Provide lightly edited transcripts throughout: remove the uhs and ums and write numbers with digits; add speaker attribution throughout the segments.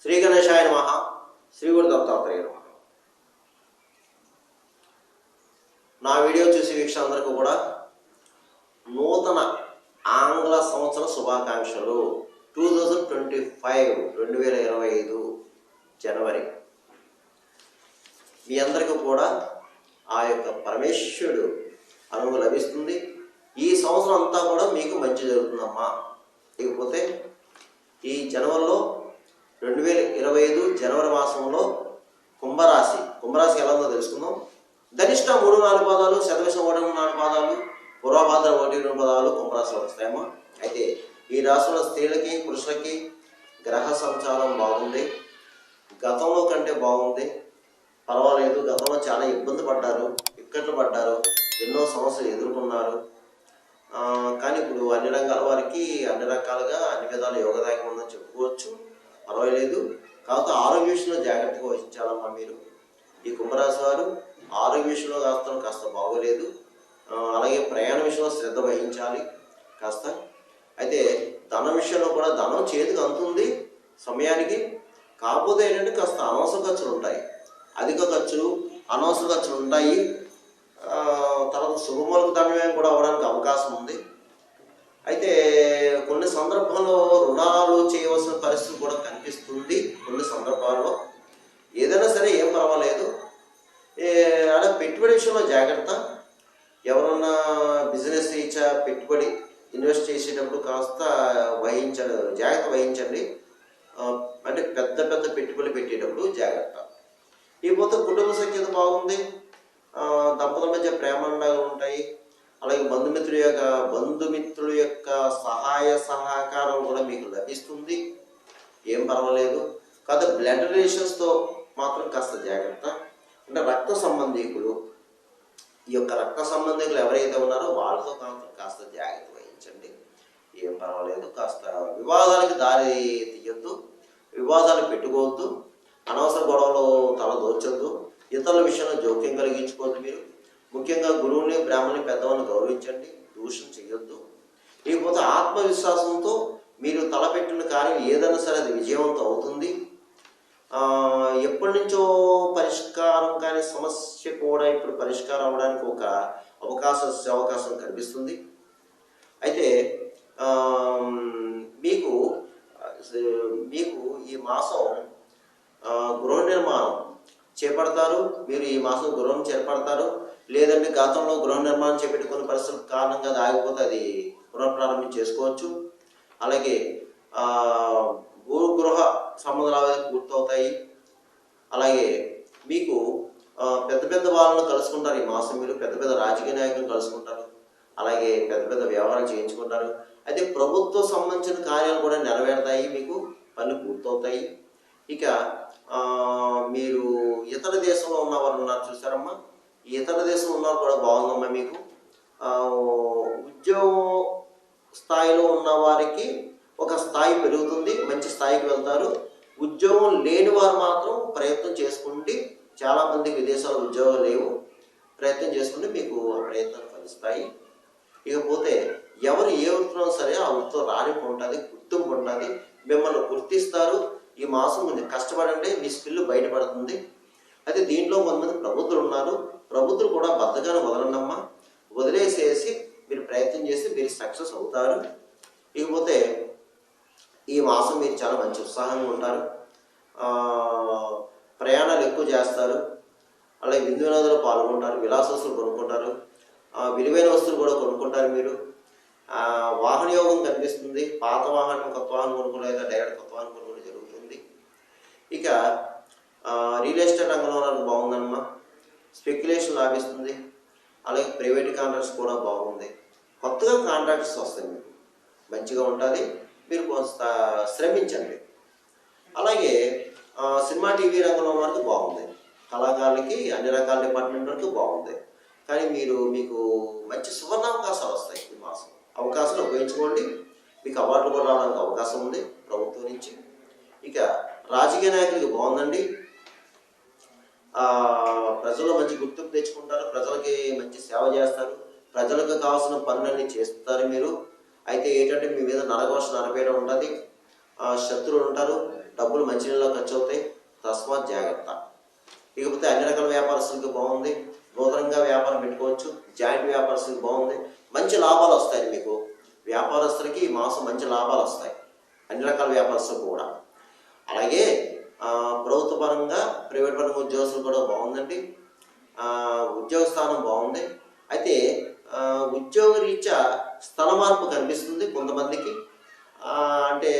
Speaker 1: శ్రీ గణేశాయ నమః. శ్రీ గురు దత్తాత్రేయ నమః. నా వీడియో చూసి వీక్షకులందరికీ కూడా నూతన ఆంగ్ల సంవత్సర శుభాకాంక్షలు. 2025 2025 జనవరి మీ అందరికీ కూడా ఆ యొక్క పరమేశ్వరుడు అనువు లభిస్తుంది. ఈ సంవత్సరం అంతా కూడా మీకు మంచి జరుగుతుందమ్మా. ఇకపోతే ఈ జనవరిలో 2025 జనవరి మాసంలో కుంభరాశి ఎలా ఉందో తెలుసుకుందాం. ధనిష్ట 3-4 పాదాలు, శతవిషం 1-4 పాదాలు, పూర్వభాద్ర 1-2 పాదాలు కుంభరాశిలో వస్తాయమ్మా. అయితే ఈ రాశిలో స్త్రీలకి పురుషులకి గ్రహ సంచారం బాగుంది. గతంలో కంటే బాగుంది, పర్వాలేదు. గతంలో చాలా ఇబ్బంది పడ్డారు, ఇక్కట్లు పడ్డారు, ఎన్నో సమస్యలు ఎదుర్కొన్నారు. కానీ ఇప్పుడు అన్ని రంగాల వారికి అన్ని రకాలుగా అన్ని విధాలు యోగదాయకం ఉందని చెప్పుకోవచ్చు. పర్వాలేదు. కాకపోతే ఆరోగ్య విషయంలో జాగ్రత్తగా వహించాలమ్మా. మీరు ఈ కుంభరాశి వారు ఆరోగ్య విషయంలో కాస్త బాగోలేదు. అలాగే ప్రయాణ విషయంలో శ్రద్ధ వహించాలి కాస్త. అయితే ధన విషయంలో కూడా ధనం చేతికి అందుతుంది సమయానికి. కాకపోతే ఏంటంటే కాస్త అనవసర ఖర్చులు ఉంటాయి, అధిక ఖర్చులు అనవసర ఖర్చులు ఉంటాయి. తర్వాత శుభములకు ధన్యమయం కూడా అవ్వడానికి అవకాశం ఉంది. అయితే కొన్ని సందర్భాల్లో రుణాలు చేయవలసిన పరిస్థితి కూడా కనిపిస్తుంది. కొన్ని సందర్భాల్లో ఏదైనా సరే ఏం పర్వాలేదు. అలా పెట్టుబడి విషయంలో జాగ్రత్త. ఎవరన్నా బిజినెస్ రీత్యా పెట్టుబడి ఇన్వెస్ట్ చేసేటప్పుడు కాస్త జాగ్రత్త వహించండి. అంటే పెద్ద పెట్టుబడి పెట్టేటప్పుడు జాగ్రత్త. ఇకపోతే కుటుంబ సఖ్యత బాగుంది. దంపతుల మధ్య ప్రేమాండాలు ఉంటాయి. అలాగే బంధుమిత్రుల యొక్క సహాయ సహకారం కూడా మీకు లభిస్తుంది. ఏం పర్వాలేదు. కాదు బ్లడ్ రిలేషన్స్తో మాత్రం కాస్త జాగ్రత్త. అంటే రక్త సంబంధికులు ఎవరైతే ఉన్నారో వాళ్ళతో కాస్త జాగ్రత్త వహించండి. ఏం పర్వాలేదు. కాస్త వివాదాలకు దారి తీయొద్దు, వివాదాలు పెట్టుకోవద్దు, అనవసర గొడవలు తల దోచొద్దు, ఇతరుల విషయంలో జోక్యం కలిగించుకోవద్దు. మీరు ముఖ్యంగా గురువుని బ్రాహ్మణుని పెద్దవాళ్ళని గౌరవించండి, దూషణ చేయొద్దు. ఇకపోతే ఆత్మవిశ్వాసంతో మీరు తలపెట్టిన కార్యం ఏదైనా సరే అది విజయవంతం అవుతుంది. ఎప్పటి నుంచో పరిష్కారం కాని సమస్య కూడా ఇప్పుడు పరిష్కారం అవడానికి ఒక అవకాశం కనిపిస్తుంది. అయితే మీకు ఈ మాసం గృహ నిర్మాణం చేపడతారు. మీరు ఈ మాసం గృహం చేపడతారు. లేదంటే గతంలో గృహ నిర్మాణం చేపట్టి కొన్ని పరిస్థితుల కారణంగా అది ఆగిపోతే అది పునఃప్రారంభం చేసుకోవచ్చు. అలాగే గృహ సంబంధాలు పూర్తవుతాయి. అలాగే మీకు పెద్ద వాళ్ళను కలుసుకుంటారు. ఈ మాసం మీరు పెద్ద రాజకీయ నాయకులను కలుసుకుంటారు. అలాగే పెద్ద వ్యవహారాలు చేయించుకుంటారు. అయితే ప్రభుత్వ సంబంధించిన కార్యాలు కూడా నెరవేరుతాయి, మీకు పనులు పూర్తవుతాయి. ఇక మీరు ఇతర దేశంలో ఉన్నవారు ఉన్నారు చూసారమ్మా. ఈ ఇతర దేశంలో ఉన్నవారు కూడా బాగుందమ్మా. మీకు ఉద్యోగ స్థాయిలో ఉన్న వారికి ఒక స్థాయి పెరుగుతుంది, మంచి స్థాయికి వెళ్తారు. ఉద్యోగం లేని వారు మాత్రం ప్రయత్నం చేసుకుంటే, చాలామందికి విదేశాల్లో ఉద్యోగం లేవు, ప్రయత్నం చేసుకుంటే మీకు ప్రయత్నాలు ఫలిస్తాయి. ఇకపోతే ఎవరు ఏ వృత్తిలో సరే ఆ వృత్తిలో రాణింపు ఉంటుంది, గుర్తింపు ఉంటుంది, మిమ్మల్ని గుర్తిస్తారు. ఈ మాసం మీరు కష్టపడండి, మీ స్కిల్ బయటపడుతుంది. అయితే దీంట్లో కొంతమంది ప్రబుద్ధులు ఉన్నారు. ప్రబుద్ధులు కూడా బద్ధకాన్ని వదలండమ్మా. వదిలేసేసి మీరు ప్రయత్నం చేసి మీరు సక్సెస్ అవుతారు. ఇకపోతే ఈ మాసం మీరు చాలా మంచి ఉత్సాహంగా ఉంటారు. ప్రయాణాలు ఎక్కువ చేస్తారు. అలాగే విందు వినోదాలు పాల్గొంటారు, విలాస వస్తువులు కొనుక్కుంటారు, విలువైన వస్తువులు కూడా కొనుక్కుంటారు. మీరు వాహన యోగం కనిపిస్తుంది. పాత వాహనం కొత్త వాహనం కొనుక్కోవడం లేదా డైరెక్ట్ కొత్త వాహనం కొనుక్కోవడం జరుగుతుంది. ఇక రియల్ ఎస్టేట్ రంగంలో నాకు బాగుందన్నమా. స్పెక్యులేషన్ లాభిస్తుంది. అలాగే ప్రైవేట్ కాంట్రాక్ట్స్ కూడా బాగుంది. కొత్తగా కాంట్రాక్ట్స్ వస్తాయి, మీకు మంచిగా ఉంటుంది. మీరు కొంత శ్రమించండి. అలాగే సినిమా టీవీ రంగంలో వరకు బాగుంది. కళాకారులకి అన్ని రకాల డిపార్ట్మెంట్ వరకు బాగుంది. కానీ మీకు మంచి సువర్ణావకాశాలు వస్తాయి ఈ మాసం. అవకాశాలు ఉపయోగించుకోండి. మీకు అవార్డులు కూడా రావడానికి అవకాశం ఉంది ప్రభుత్వం నుంచి. ఇక రాజకీయ నాయకులకి బాగుందండి. ప్రజల్లో మంచి గుర్తింపు తెచ్చుకుంటారు, ప్రజలకి మంచి సేవ చేస్తారు, ప్రజలకు కావాల్సిన పనులన్నీ చేస్తారు మీరు. అయితే ఏంటంటే మీ మీద నరఘోష నరపేయడం ఉంటుంది, శత్రువులు ఉంటారు, డబ్బులు మంచినీళ్ళలో ఖర్చు అవుతాయి, తస్మాత్ జాగ్రత్త. ఇకపోతే అన్ని రకాల వ్యాపారస్తులకి బాగుంది, నూతనంగా వ్యాపారం పెట్టుకోవచ్చు, జాయింట్ వ్యాపారస్తులకి బాగుంది, మంచి లాభాలు వస్తాయి. మీకు వ్యాపారస్తులకి ఈ మాసం మంచి లాభాలు వస్తాయి, అన్ని రకాల వ్యాపారస్తులకు కూడా. అలాగే ప్రభుత్వ పరంగా ప్రైవేట్ పరంగా ఉద్యోగస్తులు కూడా బాగుందండి. ఉద్యోగ స్థానం బాగుంది. అయితే ఉద్యోగ రీత్యా స్థల మార్పు కనిపిస్తుంది కొంతమందికి. అంటే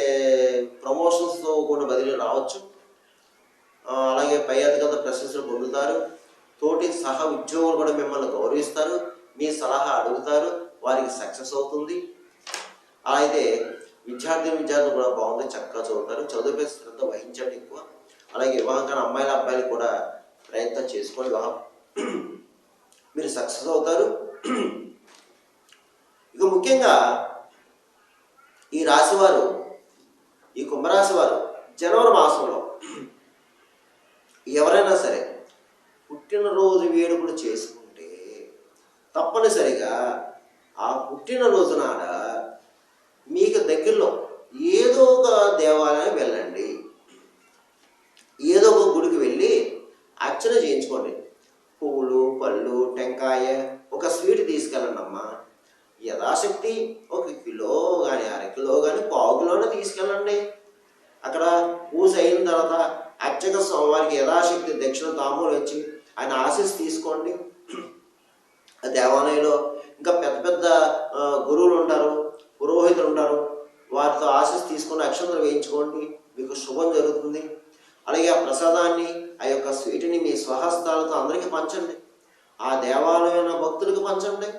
Speaker 1: ప్రమోషన్స్తో కూడా బదిలీ రావచ్చు. అలాగే పై అధికారులతో ప్రశంసలు పొందుతారు. తోటి సహ ఉద్యోగులు కూడా మిమ్మల్ని గౌరవిస్తారు, మీ సలహా అడుగుతారు, వారికి సక్సెస్ అవుతుంది. అయితే విద్యార్థులు కూడా బాగుంది, చక్కగా చదువుతారు. చదువుపై శ్రద్ధ వహించండి ఎక్కువ. అలాగే వివాహం కానీ అబ్బాయిలు కూడా ప్రయత్నం చేసుకోండి, వివాహం మీరు సక్సెస్ అవుతారు. ఇక ముఖ్యంగా ఈ రాశివారు, ఈ కుంభరాశి వారు జనవరి మాసంలో ఎవరైనా సరే పుట్టినరోజు వేడుకలు చేసుకుంటే తప్పనిసరిగా ఆ పుట్టినరోజు నాడ మీకు దగ్గరలో ఏదో ఒక దేవాలయం వెళ్ళండి, ఏదో ఒక గుడికి వెళ్ళి అర్చన చేయించుకోండి. పువ్వులు, పళ్ళు, టెంకాయ, ఒక స్వీట్ తీసుకెళ్ళండి అమ్మా. యథాశక్తి 1 కిలో కానీ 1/2 కిలో కానీ 1/4 కిలోనే తీసుకెళ్ళండి. అక్కడ పూజ అయిన తర్వాత అర్చక స్వామివారికి యథాశక్తి దక్షిణ తాంబూలం ఇచ్చి ఆయన ఆశీస్సు తీసుకోండి. దేవాలయంలో ఇంకా పెద్ద పెద్ద గురువులు ఉంటారు, పురోహితులు ఉంటారు, వారితో ఆశీస్సు తీసుకొని అక్షంతలు వేయించుకోండి, మీకు శుభం జరుగుతుంది. అలాగే ఆ ప్రసాదాన్ని, ఆ యొక్క స్వీటిని మీ స్వహస్తాలతో అందరికీ పంచండి, ఆ దేవాలయమైన భక్తులకు పంచండి.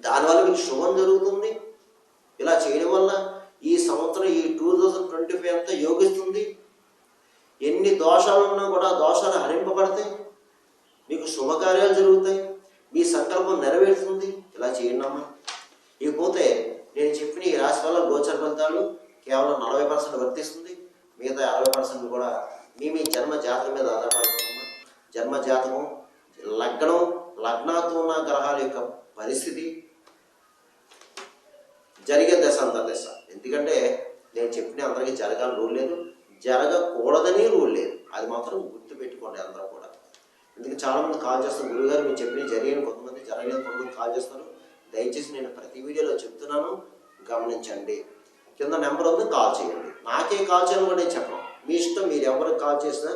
Speaker 1: దానివల్ల మీకు శుభం జరుగుతుంది. ఇలా చేయడం వల్ల ఈ సంవత్సరం, ఈ 2025 అంతా యోగిస్తుంది. ఎన్ని దోషాలు ఉన్నా కూడా దోషాలు హరింపబడతాయి, మీకు శుభకార్యాలు జరుగుతాయి, మీ సంకల్పం నెరవేరుతుంది. ఇలా చేయండి అమ్మా. ఇకపోతే నేను చెప్పిన ఈ రాశి వల్ల గోచర ఫలితాలు కేవలం 40% వర్తిస్తుంది, మిగతా 60% కూడా మీ జన్మ జాతకం మీద ఆధారపడుతుందమ్మా. జన్మ జాతకం, లగ్నంతో ఉన్న గ్రహాల యొక్క పరిస్థితి, జరిగే దశ అంత దశ. ఎందుకంటే నేను చెప్పిన అందరికీ జరగాలని రూల్ లేదు, జరగకూడదని రూల్ లేదు. అది మాత్రం గుర్తుపెట్టుకోండి అందరూ కూడా. ఎందుకంటే చాలామంది కాల్ చేస్తారు, గురుగారు మీరు చెప్పిన జరిగిన, కొంతమంది జరగలేదు, కొంతమంది కాల్ చేస్తారు. దయచేసి నేను ప్రతి వీడియోలో చెప్తున్నాను, గమనించండి. కింద నెంబర్ ఉంది, కాల్ చేయండి. నాకే కాల్ చేయాలని కూడా నేను చెప్పను, మీ ఇష్టం. మీరు ఎవరికి కాల్ చేసినా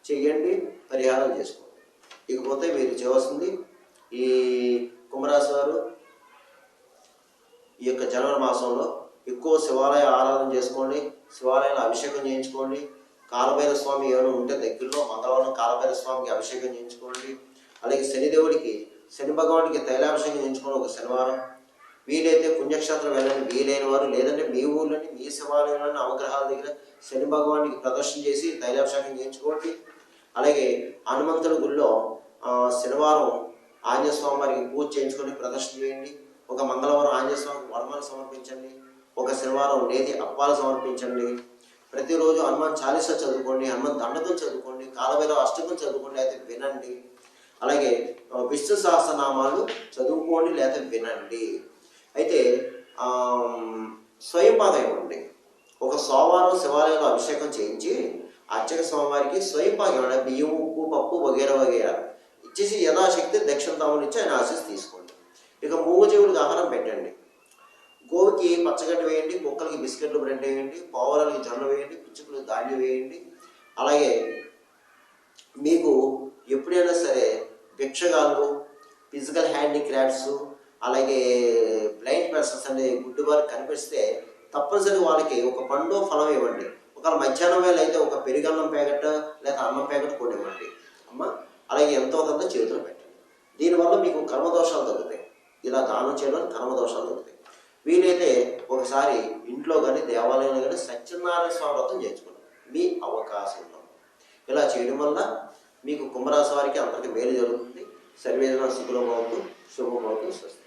Speaker 1: చెయ్యండి, పరిహారం చేసుకోండి. ఇకపోతే మీరు చేయవలసింది, ఈ కుంభరాశి వారు ఈ యొక్క జనవరి మాసంలో ఎక్కువ శివాలయ ఆరాధన చేసుకోండి, శివాలయంలో అభిషేకం చేయించుకోండి. కాలభైరవ స్వామి ఏమైనా ఉంటే దగ్గరలో మంగళవారం కాలభైరవ స్వామికి అభిషేకం చేయించుకోండి. అలాగే శనిదేవుడికి, శని భగవానికి తైలాభిషేకం చేయించుకోండి ఒక శనివారం. వీలైతే పుణ్యక్షేత్రం వెళ్ళండి వీలైన వారు, లేదంటే మీ ఊళ్ళోని మీ శివాలయంలోని నవగ్రహాల దగ్గర శని భగవానికి ప్రదర్శన చేసి తైలాభిషేకం చేయించుకోండి. అలాగే హనుమంతుడి గుళ్ళో శనివారం ఆంజనేయ స్వామి వారికి పూజ చేయించుకొని ప్రదర్శన చేయండి. ఒక మంగళవారం ఆంజనేయ స్వామికి వరమాలు సమర్పించండి, ఒక శనివారం నేతి అప్పాలు సమర్పించండి. ప్రతిరోజు హనుమాన్ చాలీసా చదువుకోండి, హనుమాన్ దండకం చదువుకోండి, కాలభైరవ అష్టకం చదువుకోండి, అయితే వినండి. అలాగే విష్ణు సహస్రనామాలు చదువుకోండి, లేదా వినండి. అయితే స్వయంపాకం ఇవ్వండి. ఒక సోమవారం శివాలయంలో అభిషేకం చేయించి అర్చక స్వామివారికి స్వయంపాకం ఇవ్వండి. బియ్యం, ఉప్పు, పప్పు వగేరా వగేరా ఇచ్చేసి యథాశక్తి దక్షిణ తాములు ఇచ్చి ఆయన ఆశీస్సు తీసుకోండి. ఇక మూగజీవుడికి ఆహారం పెట్టండి. గోవుకి పచ్చగడ్డ వేయండి, కుక్కలకి బిస్కెట్లు బ్రెడ్ వేయండి, పావురాలకి జొన్న వేయండి, పిచ్చుకలకు ధాన్యం వేయండి. అలాగే మీకు ఎప్పుడైనా సరే భిక్షగాళ్ళు, ఫిజికల్ హ్యాండిక్రాఫ్ట్స్, అలాగే బ్లైండ్ పర్సన్స్ అనే గుడ్డివారు కనిపిస్తే తప్పనిసరి వాళ్ళకి ఒక పండు ఫలం ఇవ్వండి. ఒకవేళ మధ్యాహ్నం వేళ అయితే ఒక పెరుగన్నం ప్యాకెట్ లేదా అన్నం ప్యాకెట్ కూడా ఇవ్వండి అమ్మ. అలాగే ఎంతో కొంత చేతులు పెట్టండి. దీనివల్ల మీకు కర్మదోషాలు తగ్గుతాయి. ఇలా దానం చేయడం కర్మదోషాలు తగ్గుతాయి. వీలైతే ఒకసారి ఇంట్లో కానీ దేవాలయంలో కానీ సత్యనారాయణ స్వామి వ్రతం చేయించుకోండి, మీ అవకాశంలో. ఇలా చేయడం వల్ల మీకు కుంభరాశి వారికి అందరికీ మేలు జరుగుతుంది. సర్వేజన సుఖలో భవతు, శుభం భవతు, స్వస్తి.